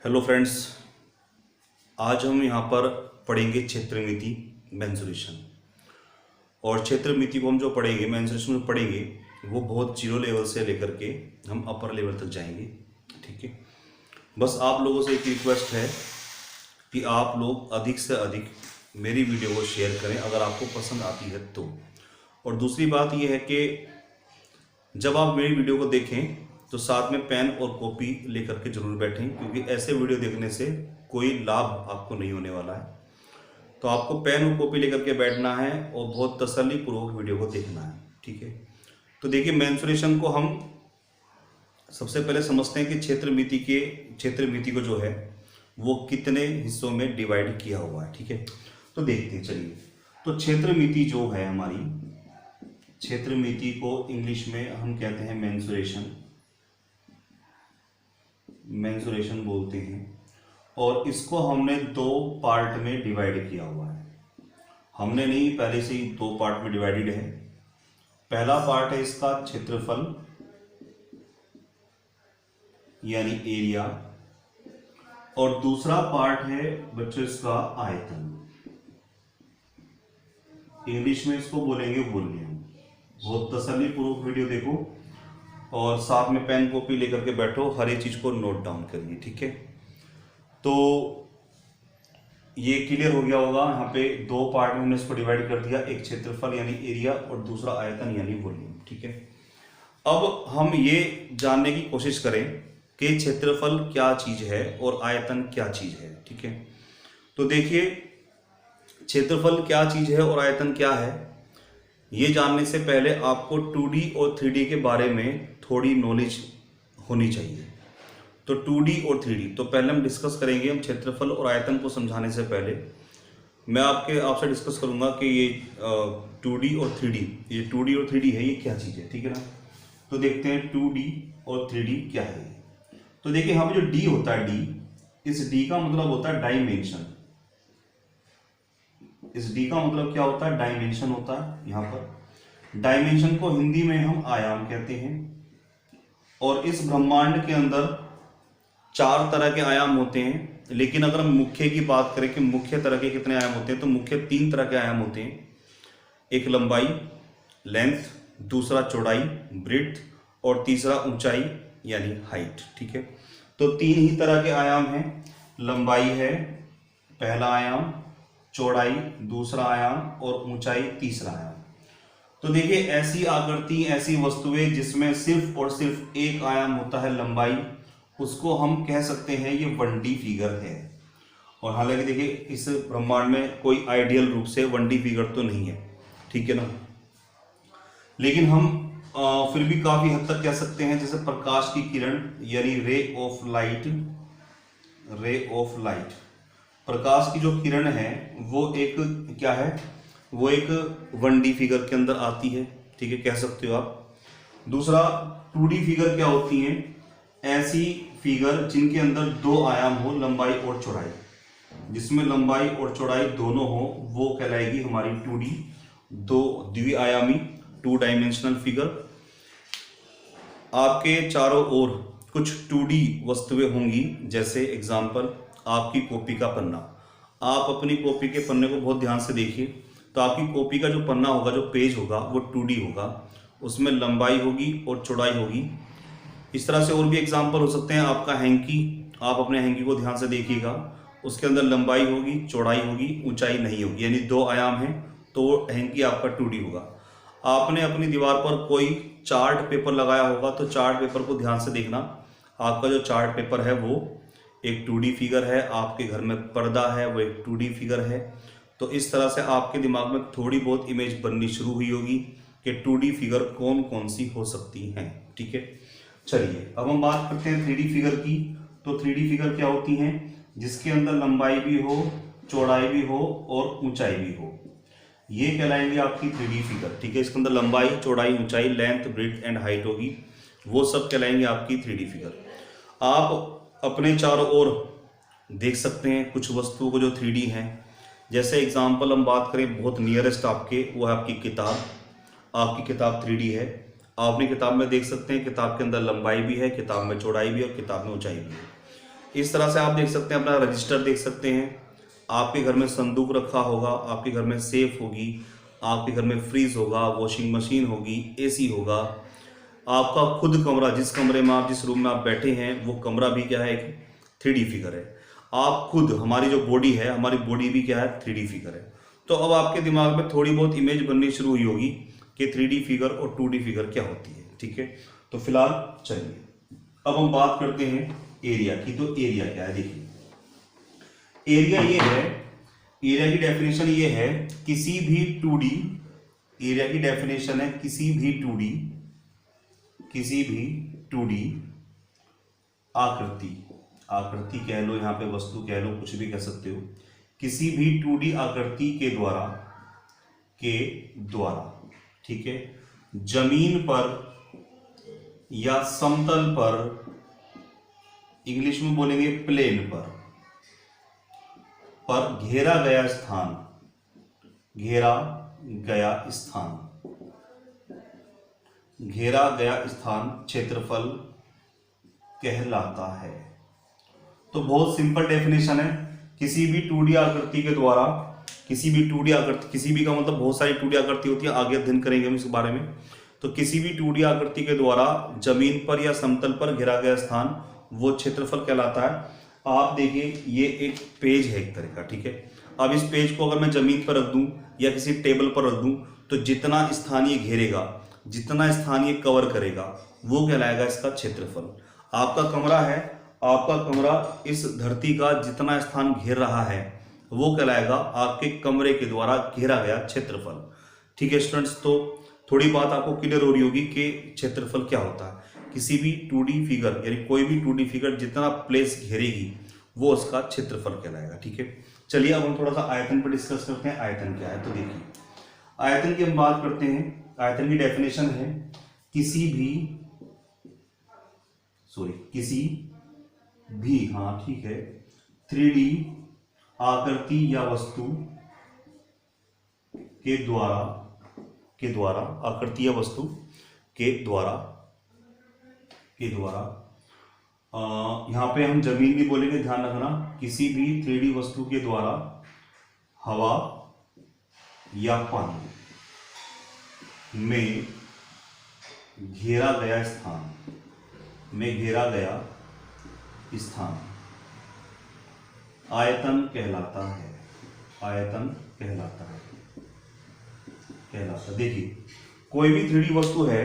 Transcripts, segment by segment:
Hello friends, आज हम यहाँ पर पढ़ेंगे क्षेत्रमिति मेंसुरेशन। और क्षेत्रमिति को हम जो पढ़ेंगे, मेंसुरेशन में पढ़ेंगे, वो बहुत जीरो लेवल से लेकर के हम अपर लेवल तक जाएंगे। ठीक है, बस आप लोगों से एक रिक्वेस्ट है कि आप लोग अधिक से अधिक मेरी वीडियो को शेयर करें अगर आपको पसंद आती है तो। और दूसरी बात यह है कि जब आप मेरी वीडियो को देखें तो साथ में पेन और कॉपी लेकर के जरूर बैठें, क्योंकि ऐसे वीडियो देखने से कोई लाभ आपको नहीं होने वाला है। तो आपको पेन और कॉपी लेकर के बैठना है और बहुत तसल्ली पूर्वक वीडियो को देखना है। ठीक है, तो देखिए, मेंसुरेशन को हम सबसे पहले समझते हैं कि क्षेत्रमिति को जो है वो कितने हिस्सों में डिवाइड किया हुआ है। ठीक है, तो देखते हैं, चलिए। तो क्षेत्रमिति जो है हमारी, क्षेत्रमिति को इंग्लिश में हम कहते हैं मेंसुरेशन बोलते हैं। और इसको हमने दो पार्ट में डिवाइड किया हुआ है। हमने नहीं, पहले से ही दो पार्ट में डिवाइडेड है। पहला पार्ट है इसका क्षेत्रफल यानी एरिया, और दूसरा पार्ट है बच्चों इसका आयतन। इंग्लिश में इसको बोलेंगे वॉल्यूम। बहुत तसल्ली पूर्वक वीडियो देखो और साथ में पेन कॉपी लेकर के बैठो, हर एक चीज को नोट डाउन करिए। ठीक है, तो ये क्लियर हो गया होगा। यहाँ पे दो पार्ट में हमने इसको डिवाइड कर दिया, एक क्षेत्रफल यानी एरिया और दूसरा आयतन यानी वॉल्यूम। ठीक है, अब हम ये जानने की कोशिश करें कि क्षेत्रफल क्या चीज है और आयतन क्या चीज है। ठीक है, तो देखिए, क्षेत्रफल क्या चीज है और आयतन क्या है, ये जानने से पहले आपको 2D और 3D के बारे में थोड़ी नॉलेज होनी चाहिए। तो 2D और 3D तो पहले हम डिस्कस करेंगे। हम क्षेत्रफल और आयतन को समझाने से पहले मैं आपसे डिस्कस करूंगा कि ये 2D और 3D, ये 2D और 3D है, ये क्या चीज़ है। ठीक है ना, तो देखते हैं 2D और 3D क्या है। तो देखिए, यहाँ पे जो D होता है, इस D का मतलब होता है डायमेंशन। इस D का मतलब क्या होता है? डायमेंशन होता है। यहाँ पर डायमेंशन को हिंदी में हम आयाम कहते हैं। और इस ब्रह्मांड के अंदर 4 तरह के आयाम होते हैं, लेकिन अगर हम मुख्य की बात करें कि मुख्य तरह के कितने आयाम होते हैं, तो मुख्य 3 तरह के आयाम होते हैं। एक लंबाई लेंथ, दूसरा चौड़ाई ब्रेड्थ, और तीसरा ऊंचाई यानी हाइट। ठीक है, तो 3 ही तरह के आयाम हैं। लंबाई है पहला आयाम, चौड़ाई दूसरा आयाम, और ऊंचाई तीसरा आयाम। तो देखिए, ऐसी आकृति, ऐसी वस्तुएं जिसमें सिर्फ और सिर्फ एक आयाम होता है, लंबाई, उसको हम कह सकते हैं ये 1D फिगर है। और हालांकि देखिए, इस ब्रह्मांड में कोई आइडियल रूप से 1D फिगर तो नहीं है। ठीक है ना, लेकिन हम फिर भी काफी हद तक कह सकते हैं, जैसे प्रकाश की किरण यानी रे ऑफ लाइट, प्रकाश की जो किरण है वो एक क्या है, वो एक 1D फिगर के अंदर आती है। ठीक है, कह सकते हो आप। दूसरा 2D फिगर क्या होती है? ऐसी फिगर जिनके अंदर 2 आयाम हो, लंबाई और चौड़ाई, जिसमें लंबाई और चौड़ाई दोनों हो, वो कहलाएगी हमारी 2D, द्विआयामी 2 डायमेंशनल फिगर। आपके चारों ओर कुछ 2D वस्तुएं होंगी, जैसे एग्जाम्पल आपकी कॉपी का पन्ना। आप अपनी कॉपी के पन्ने को बहुत ध्यान से देखिए, तो आपकी कॉपी का जो पन्ना होगा, जो पेज होगा, वो 2D होगा। उसमें लंबाई होगी और चौड़ाई होगी। इस तरह से और भी एग्जाम्पल हो सकते हैं। आपका हैंकी, आप अपने हैंकी को ध्यान से देखिएगा, उसके अंदर लंबाई होगी, चौड़ाई होगी, ऊंचाई नहीं होगी, यानी 2 आयाम हैं, तो हैंकी आपका 2D होगा। आपने अपनी दीवार पर कोई चार्ट पेपर लगाया होगा, तो चार्ट पेपर को ध्यान से देखना। आपका जो चार्ट पेपर है वो एक 2D फिगर है, आपके घर में पर्दा है वो एक 2D फिगर है। तो इस तरह से आपके दिमाग में थोड़ी बहुत इमेज बननी शुरू हुई होगी कि 2D फिगर कौन कौन सी हो सकती हैं। ठीक है, चलिए अब हम बात करते हैं 3D फिगर की। तो 3D फिगर क्या होती हैं? जिसके अंदर लंबाई भी हो, चौड़ाई भी हो और ऊंचाई भी हो, ये कहलाएंगे आपकी 3D फिगर। ठीक है, इसके अंदर लंबाई, चौड़ाई, ऊंचाई, लेंथ, ब्रेड्थ एंड हाइट होगी, वो सब कहलाएंगे आपकी 3D फिगर। आप अपने चारों ओर देख सकते हैं कुछ वस्तुओं को जो 3D हैं। जैसे एग्जाम्पल हम बात करें बहुत नियरेस्ट आपके, वो है आपकी किताब। आपकी किताब 3D है। आप अपनी किताब में देख सकते हैं, किताब के अंदर लंबाई भी है, किताब में चौड़ाई भी है और किताब में ऊंचाई भी है। इस तरह से आप देख सकते हैं, अपना रजिस्टर देख सकते हैं, आपके घर में संदूक रखा होगा, आपके घर में सेफ होगी, आपके घर में फ्रीज होगा, वॉशिंग मशीन होगी, एसी होगा, आपका खुद कमरा, जिस कमरे में आप, जिस रूम में आप बैठे हैं, वो कमरा भी क्या है, एक 3D फिगर है। आप खुद, हमारी जो बॉडी है, हमारी बॉडी भी क्या है, 3D फिगर है। तो अब आपके दिमाग में थोड़ी बहुत इमेज बननी शुरू हुई होगी कि 3D फिगर और 2D फिगर क्या होती है, ठीक है। तो फिलहाल चलिए अब हम बात करते हैं एरिया की। तो एरिया क्या है, देखिए एरिया ये है, एरिया की डेफिनेशन ये है, किसी भी 2D, एरिया की डेफिनेशन है किसी भी 2D आकृति, आकृति कह लो, यहां पे वस्तु कह लो, कुछ भी कह सकते हो, किसी भी 2D आकृति के द्वारा, ठीक है, जमीन पर या समतल पर, इंग्लिश में बोलेंगे प्लेन पर घेरा गया स्थान, घेरा गया स्थान क्षेत्रफल कहलाता है। तो बहुत सिंपल डेफिनेशन है, किसी भी 2D आकृति के द्वारा, किसी भी 2D आकृति, किसी भी का मतलब बहुत सारी 2D आकृति होती है, आगे अध्ययन करेंगे हम इस बारे में। तो किसी भी 2D आकृति के द्वारा जमीन पर या समतल पर घेरा गया स्थान वो क्षेत्रफल कहलाता है। आप देखिए ये एक पेज है एक तरह का, ठीक है। अब इस पेज को अगर मैं जमीन पर रख दूं या किसी टेबल पर रख दूं तो जितना स्थान ये घेरेगा, जितना स्थान ये कवर करेगा, वो कहलाएगा इसका क्षेत्रफल। आपका कमरा है, आपका कमरा इस धरती का जितना स्थान घेर रहा है वो कहलाएगा आपके कमरे के द्वारा घेरा गया क्षेत्रफल, ठीक है स्टूडेंट्स। तो थोड़ी बात आपको क्लियर हो रही होगी कि क्षेत्रफल क्या होता है। किसी भी 2D फिगर, यानी कोई भी 2D फिगर जितना प्लेस घेरेगी वो उसका क्षेत्रफल कहलाएगा, ठीक है। चलिए अब हम थोड़ा सा आयतन पर डिस्कस करते हैं। आयतन क्या है, तो देखिए आयतन की हम बात करते हैं। आयतन की डेफिनेशन है किसी भी, हाँ ठीक है, 3D आकृति या वस्तु के द्वारा आकृति या वस्तु के द्वारा यहां पे हम जमीन भी बोलेंगे, ध्यान रखना। किसी भी 3D वस्तु के द्वारा हवा या पानी में घेरा गया स्थान आयतन कहलाता है। देखिए कोई भी 3D वस्तु है,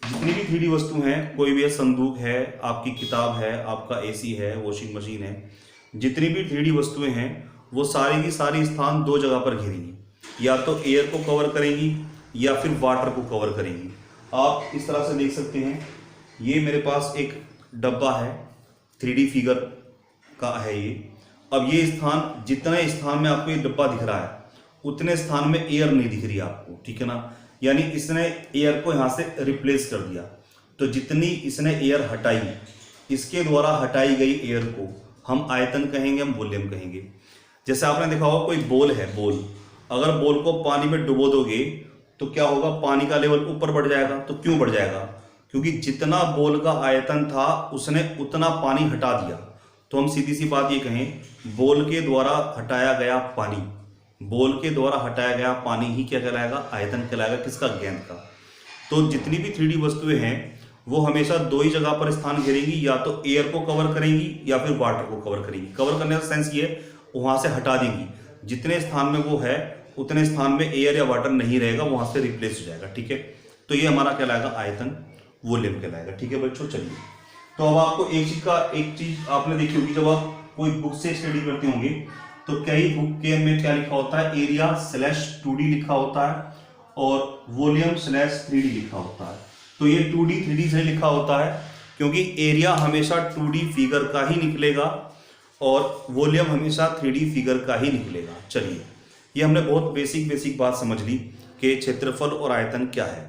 जितनी भी 3D वस्तु हैं, कोई भी है, संदूक है, आपकी किताब है, आपका एसी है, वॉशिंग मशीन है, जितनी भी 3D वस्तुएं हैं वो सारी की सारी स्थान दो जगह पर घेरेंगी, या तो एयर को कवर करेंगी या फिर वाटर को कवर करेंगी। आप इस तरह से देख सकते हैं, ये मेरे पास एक डब्बा है, 3D फिगर का है ये। अब ये स्थान, जितने स्थान में आपको ये डब्बा दिख रहा है उतने स्थान में एयर नहीं दिख रही आपको, ठीक है ना, यानी इसने एयर को यहाँ से रिप्लेस कर दिया। तो जितनी इसने एयर हटाई, इसके द्वारा हटाई गई एयर को हम आयतन कहेंगे, हम वॉल्यूम कहेंगे। जैसे आपने देखा होगा कोई बॉल है, बॉल, अगर बॉल को पानी में डुबो दोगे तो क्या होगा, पानी का लेवल ऊपर बढ़ जाएगा। तो क्यों बढ़ जाएगा, क्योंकि जितना बॉल का आयतन था उसने उतना पानी हटा दिया। तो हम सीधी सी बात ये कहें, बॉल के द्वारा हटाया गया पानी, बॉल के द्वारा हटाया गया पानी ही क्या कहलाएगा, आयतन कहलाएगा। किसका, गेंद का। तो जितनी भी 3D वस्तुएं हैं वो हमेशा दो ही जगह पर स्थान घेरेंगी, या तो एयर को कवर करेंगी या फिर वाटर को कवर करेंगी। कवर करने का सेंस ये है वहां से हटा देंगी, जितने स्थान में वो है उतने स्थान में एयर या वाटर नहीं रहेगा, वहां से रिप्लेस हो जाएगा, ठीक है। तो ये हमारा कहलाएगा आयतन, वॉल्यूम कहलाएगा, ठीक है बच्चों। चलिए तो अब आपको एक चीज आपने देखी होगी, जब आप कोई बुक से स्टडी करते होंगे तो कई बुक के में क्या लिखा होता है, एरिया/2D लिखा होता है और वॉल्यूम/3D लिखा होता है। तो ये 2D 3D से लिखा होता है क्योंकि एरिया हमेशा 2D फिगर का ही निकलेगा और वॉल्यूम हमेशा 3D फिगर का ही निकलेगा। चलिए ये हमने बहुत बेसिक बात समझ ली कि क्षेत्रफल और आयतन क्या है।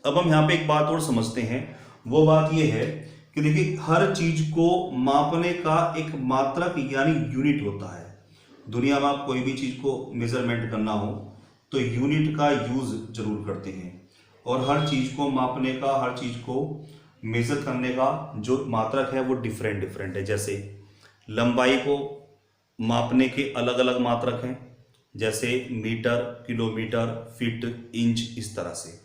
अब हम यहाँ पे एक बात और समझते हैं, वो बात ये है कि देखिए हर चीज को मापने का एक मात्रक यानी यूनिट होता है। दुनिया में आप कोई भी चीज को मेजरमेंट करना हो तो यूनिट का यूज जरूर करते हैं, और हर चीज को मापने का, हर चीज को मेजर करने का जो मात्रक है वो डिफरेंट है। जैसे लंबाई को मापने के अलग अलग मात्रक हैं, जैसे मीटर, किलोमीटर, फीट, इंच, इस तरह से।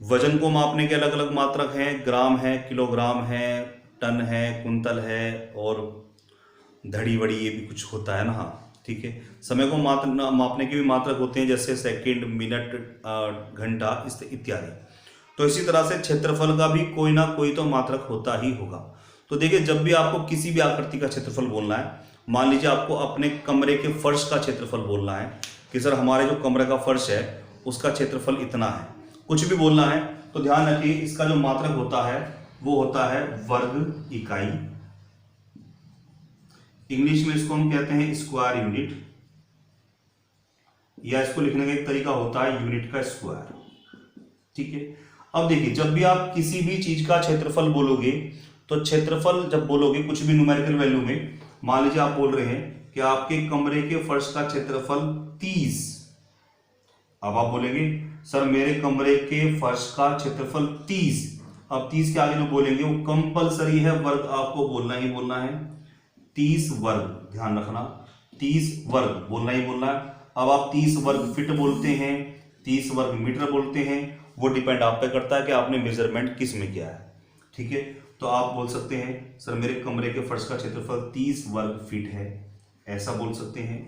वजन को मापने के अलग अलग मात्रक हैं, ग्राम है, किलोग्राम है, टन है, कुंतल है, और धड़ी वड़ी ये भी कुछ होता है ना। हाँ ठीक है। समय को मापने के भी मात्रक होते हैं, जैसे सेकंड, मिनट, घंटा इत्यादि। तो इसी तरह से क्षेत्रफल का भी कोई ना कोई तो मात्रक होता ही होगा। तो देखिए, जब भी आपको किसी भी आकृति का क्षेत्रफल बोलना है, मान लीजिए आपको अपने कमरे के फर्श का क्षेत्रफल बोलना है कि सर हमारे जो कमरे का फर्श है उसका क्षेत्रफल इतना है, कुछ भी बोलना है, तो ध्यान रखिए इसका जो मात्रक होता है वो होता है वर्ग इकाई। इंग्लिश में इसको हम कहते हैं स्क्वायर यूनिट, या इसको लिखने का एक तरीका होता है यूनिट का स्क्वायर। ठीक है। अब देखिए, जब भी आप किसी भी चीज का क्षेत्रफल बोलोगे, तो क्षेत्रफल जब बोलोगे कुछ भी न्यूमेरिकल वैल्यू में, मान लीजिए आप बोल रहे हैं कि आपके कमरे के फर्श का क्षेत्रफल 30, अब आप बोलेंगे सर मेरे कमरे के फर्श का क्षेत्रफल 30, अब 30 के आगे जो बोलेंगे वो कंपलसरी है, वर्ग आपको बोलना ही बोलना है, 30 वर्ग, ध्यान रखना 30 वर्ग बोलना ही बोलना है। अब आप 30 वर्ग फीट बोलते हैं, 30 वर्ग मीटर बोलते हैं, वो डिपेंड आप पे करता है कि आपने मेजरमेंट किस में किया है। ठीक है। तो आप बोल सकते हैं सर मेरे कमरे के फर्श का क्षेत्रफल 30 वर्ग फीट है, ऐसा बोल सकते हैं।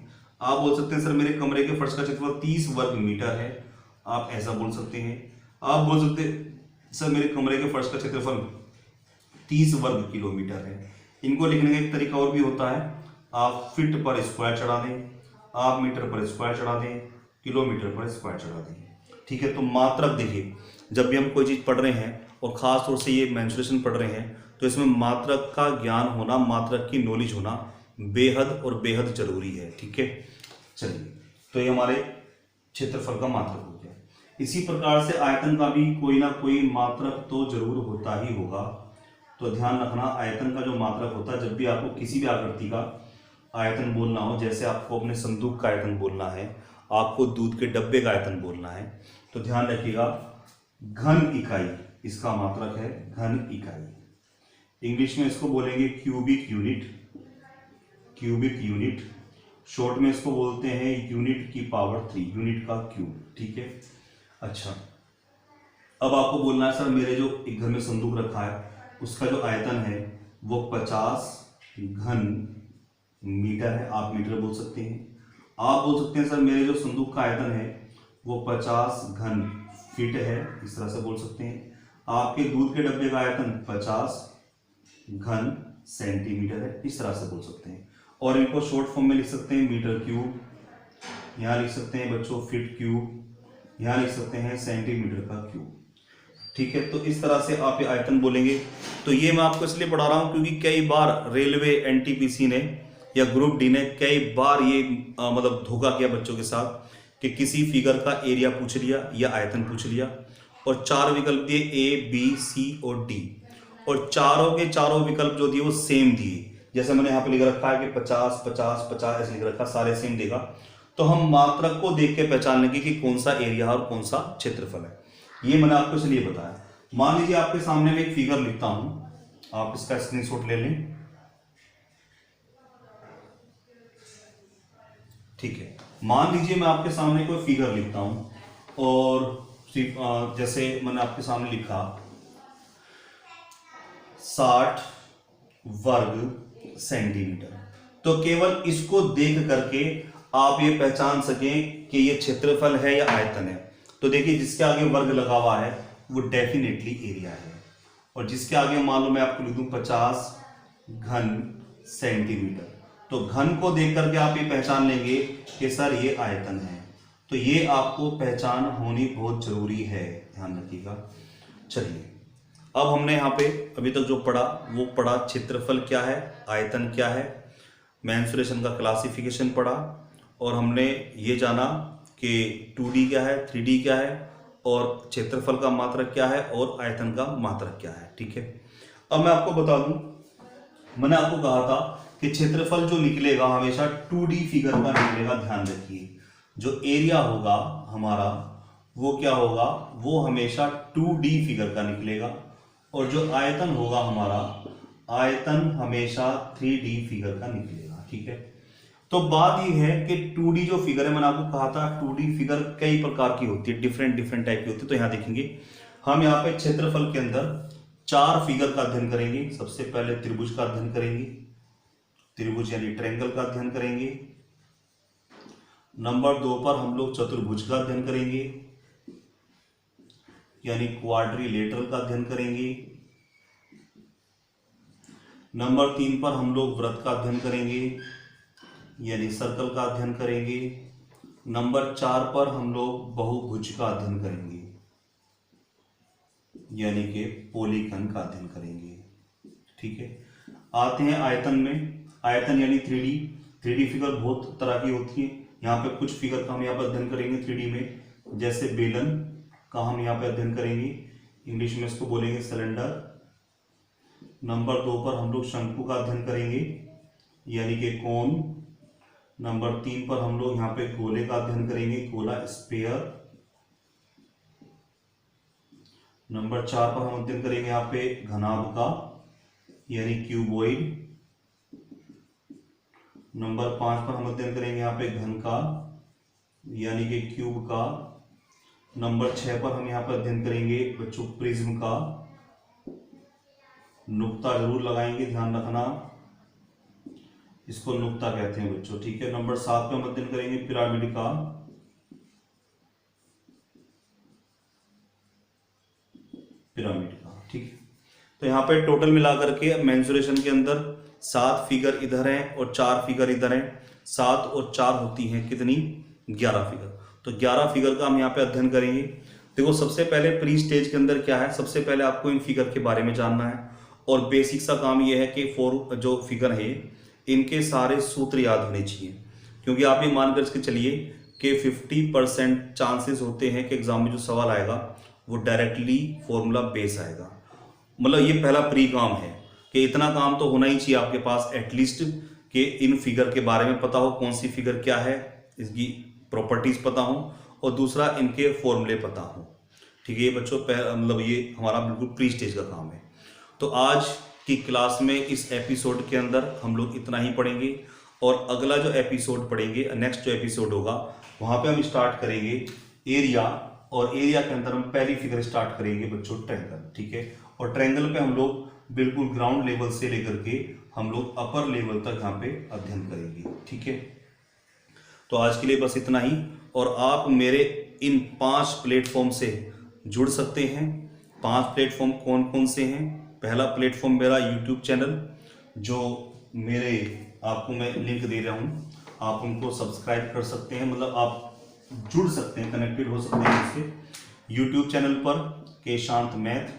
आप बोल सकते हैं सर मेरे कमरे के फर्श का क्षेत्रफल 30 वर्ग मीटर है, आप ऐसा बोल सकते हैं। आप बोल सकते हैं सर मेरे कमरे के फर्श का क्षेत्रफल 30 वर्ग किलोमीटर है। इनको लिखने का एक तरीका और भी होता है, आप फीट पर स्क्वायर चढ़ा दें, आप मीटर पर स्क्वायर चढ़ा दें, किलोमीटर पर स्क्वायर चढ़ा दें। ठीक है। तो मात्रक देखिए, जब भी हम कोई चीज़ पढ़ रहे हैं और ख़ास तौर से ये मेंसुरेशन पढ़ रहे हैं, तो इसमें मात्रक का ज्ञान होना, मात्रक की नॉलेज होना बेहद और बेहद जरूरी है। ठीक है। चलिए, तो ये हमारे क्षेत्रफल का मात्रक हो गया। इसी प्रकार से आयतन का भी कोई ना कोई मात्रक तो जरूर होता ही होगा। तो ध्यान रखना, आयतन का जो मात्रक होता है, जब भी आपको किसी भी आकृति का आयतन बोलना हो, जैसे आपको अपने संदूक का आयतन बोलना है, आपको दूध के डब्बे का आयतन बोलना है, तो ध्यान रखिएगा घन इकाई इसका मात्रक है, घन इकाई। इंग्लिश में इसको बोलेंगे cubic unit, cubic unit. Short में इसको बोलते हैं यूनिट की पावर 3, यूनिट का क्यूब। ठीक है। अच्छा, अब आपको बोलना है सर मेरे जो एक घर में संदूक रखा है उसका जो आयतन है वो 50 घन मीटर है, आप मीटर बोल सकते हैं। आप बोल सकते हैं सर मेरे जो संदूक का आयतन है वो 50 घन फीट है, इस तरह से बोल सकते हैं। आपके दूध के डब्बे का आयतन 50 घन सेंटीमीटर है, इस तरह से बोल सकते हैं। और इनको शॉर्ट फॉर्म में लिख सकते हैं मीटर क्यूब, यहाँ लिख सकते हैं बच्चों फीट क्यूब, यहाँ लिख सकते हैं सेंटीमीटर का क्यूब। ठीक है। तो इस तरह से आप ये आयतन बोलेंगे। तो ये मैं आपको इसलिए पढ़ा रहा हूँ क्योंकि कई बार रेलवे एनटीपीसी ने या ग्रुप डी ने कई बार ये मतलब धोखा किया बच्चों के साथ कि किसी फिगर का एरिया पूछ लिया या आयतन पूछ लिया और 4 विकल्प दिए ए, बी, सी और डी, और चारों के चारों विकल्प जो दिए वो सेम दिए। जैसे मैंने यहाँ पे लिख रखा है कि 50 50 50 ऐसे लिख रखा, सारे सेम देगा। तो हम मात्रक को देख के पहचान लेंगे कि कौन सा एरिया और कौन सा क्षेत्रफल है। ये मैंने आपको इसलिए बताया। मान लीजिए आपके सामने मैं एक फिगर लिखता हूं, आप इसका स्क्रीनशॉट ले लें। ठीक है। मान लीजिए मैं आपके सामने कोई फिगर लिखता हूं और जैसे मैंने आपके सामने लिखा 60 वर्ग सेंटीमीटर, तो केवल इसको देख करके आप ये पहचान सकें कि ये क्षेत्रफल है या आयतन है। तो देखिए, जिसके आगे वर्ग लगा हुआ है वो डेफिनेटली एरिया है, और जिसके आगे मान लो मैं आपको लिख दूं 50 घन सेंटीमीटर, तो घन को देख करके आप ये पहचान लेंगे कि सर ये आयतन है। तो ये आपको पहचान होनी बहुत जरूरी है, ध्यान रखिएगा। चलिए, अब हमने यहाँ पे अभी तक जो पढ़ा वो पढ़ा क्षेत्रफल क्या है, आयतन क्या है, मेंसुरेशन का क्लासिफिकेशन पढ़ा, और हमने ये जाना कि 2D क्या है, 3D क्या है, और क्षेत्रफल का मात्रक क्या है, और आयतन का मात्रक क्या है। ठीक है। अब मैं आपको बता दूं, मैंने आपको कहा था कि क्षेत्रफल जो निकलेगा हमेशा 2D फिगर का निकलेगा। ध्यान रखिए, जो एरिया होगा हमारा वो क्या होगा, वो हमेशा 2D फिगर का निकलेगा, और जो आयतन होगा हमारा आयतन हमेशा 3D फिगर का निकलेगा। ठीक है, तो बात यह है कि 2D जो फिगर है, मैंने आपको कहा था 2D फिगर कई प्रकार की होती है, डिफरेंट डिफरेंट टाइप की होती है। तो यहां देखेंगे हम यहाँ पे क्षेत्रफल के अंदर 4 फिगर का अध्ययन करेंगे। सबसे पहले त्रिभुज का अध्ययन करेंगे, त्रिभुज यानी ट्रायंगल का अध्ययन करेंगे। नंबर 2 पर हम लोग चतुर्भुज का अध्ययन करेंगे यानी क्वाड्रिलेटरल का अध्ययन करेंगे। नंबर 3 पर हम लोग वृत्त का अध्ययन करेंगे यानी सर्कल का अध्ययन करेंगे। नंबर 4 पर हम लोग बहुभुज का अध्ययन करेंगे यानी कि पॉलीगन का अध्ययन करेंगे। ठीक है, आते हैं आयतन में। आयतन यानी 3D फिगर बहुत तरह की होती है। यहाँ पे कुछ फिगर का हम यहाँ पर अध्ययन करेंगे 3D में, जैसे बेलन का हम यहाँ पे अध्ययन करेंगे, इंग्लिश में इसको बोलेंगे सिलेंडर। नंबर 2 पर हम लोग शंकु का अध्ययन करेंगे यानी कि कोन। नंबर 3 पर हम लोग यहाँ पे गोले का अध्ययन करेंगे, गोला स्फीयर। नंबर 4 पर हम अध्ययन करेंगे यहाँ पे घनाभ का यानी क्यूबॉइड। नंबर 5 पर हम अध्ययन करेंगे यहाँ पे घन का यानी कि क्यूब का। नंबर 6 पर हम यहाँ पर अध्ययन करेंगे बच्चों प्रिज्म का। नुक्ता जरूर लगाएंगे, ध्यान रखना, इसको नुक्ता कहते हैं बच्चों। ठीक है, नंबर 7 पे हम अध्ययन करेंगे पिरामिड का। पिरामिड का। ठीक है, तो यहाँ पे टोटल मिलाकर के मेंसुरेशन के अंदर 7 फिगर इधर हैं और 4 फिगर इधर हैं। 7 और 4 होती हैं कितनी? 11 फिगर। तो 11 फिगर का हम यहाँ पे अध्ययन करेंगे। देखो, सबसे पहले प्री स्टेज के अंदर क्या है, सबसे पहले आपको इन फिगर के बारे में जानना है और बेसिक सा काम यह है कि 4 जो फिगर है इनके सारे सूत्र याद होने चाहिए, क्योंकि आप ये मान कर चलिए कि 50% चांसेस होते हैं कि एग्जाम में जो सवाल आएगा वो डायरेक्टली फॉर्मूला बेस आएगा। मतलब ये पहला प्री काम है कि इतना काम तो होना ही चाहिए आपके पास एटलीस्ट कि इन फिगर के बारे में पता हो, कौन सी फिगर क्या है, इसकी प्रॉपर्टीज पता हो, और दूसरा इनके फॉर्मूले पता हो। ठीक है, ये बच्चों मतलब ये हमारा बिल्कुल प्री स्टेज का काम है। तो आज की क्लास में इस एपिसोड के अंदर हम लोग इतना ही पढ़ेंगे और अगला जो एपिसोड पढ़ेंगे, नेक्स्ट जो एपिसोड होगा, वहाँ पे हम स्टार्ट करेंगे एरिया, और एरिया के अंदर हम पहली फिगर स्टार्ट करेंगे बच्चों ट्रायंगल। ठीक है, और ट्रायंगल पे हम लोग बिल्कुल ग्राउंड लेवल से लेकर के हम लोग अपर लेवल तक यहाँ पे अध्ययन करेंगे। ठीक है, तो आज के लिए बस इतना ही, और आप मेरे इन 5 प्लेटफॉर्म से जुड़ सकते हैं। 5 प्लेटफॉर्म कौन कौन से हैं? पहला प्लेटफॉर्म मेरा यूट्यूब चैनल, जो मेरे आपको मैं लिंक दे रहा हूँ, आप उनको सब्सक्राइब कर सकते हैं, मतलब आप जुड़ सकते हैं, कनेक्टेड हो सकते हैं इससे। यूट्यूब चैनल पर केशांत मैथ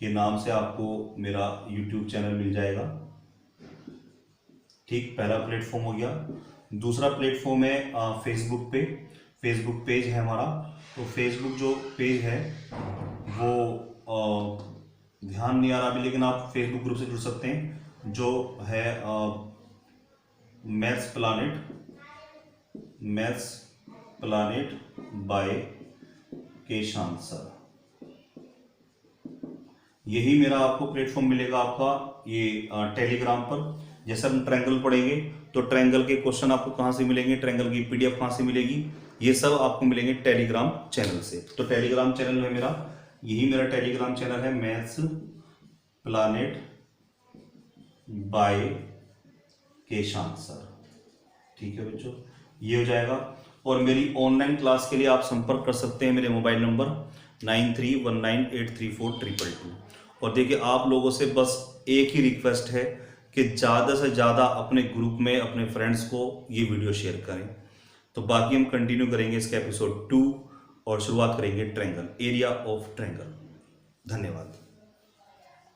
के नाम से आपको मेरा यूट्यूब चैनल मिल जाएगा। ठीक, पहला प्लेटफॉर्म हो गया। दूसरा प्लेटफॉर्म है फेसबुक पे, फेसबुक पेज है हमारा। तो फेसबुक जो पेज है वो ध्यान नहीं आ रहा अभी, लेकिन आप फेसबुक ग्रुप से जुड़ सकते हैं, जो है मैथ्स प्लानेट बाय केशांत सर। यही मेरा आपको प्लेटफॉर्म मिलेगा आपका ये टेलीग्राम पर। जैसे हम ट्रायंगल पढ़ेंगे तो ट्रायंगल के क्वेश्चन आपको कहाँ से मिलेंगे, ट्रायंगल की पीडीएफ कहाँ से मिलेगी, ये सब आपको मिलेंगे टेलीग्राम चैनल से। तो टेलीग्राम चैनल है मेरा, यही मेरा टेलीग्राम चैनल है, मैथ्स प्लानेट बाय केशांत सर। ठीक है बच्चों, ये हो जाएगा। और मेरी ऑनलाइन क्लास के लिए आप संपर्क कर सकते हैं मेरे मोबाइल नंबर 9319834222। और देखिए, आप लोगों से बस एक ही रिक्वेस्ट है कि ज़्यादा से ज़्यादा अपने ग्रुप में अपने फ्रेंड्स को ये वीडियो शेयर करें। तो बाकी हम कंटिन्यू करेंगे इसका एपिसोड 2 और शुरुआत करेंगे ट्रायंगल, एरिया ऑफ ट्रायंगल। धन्यवाद।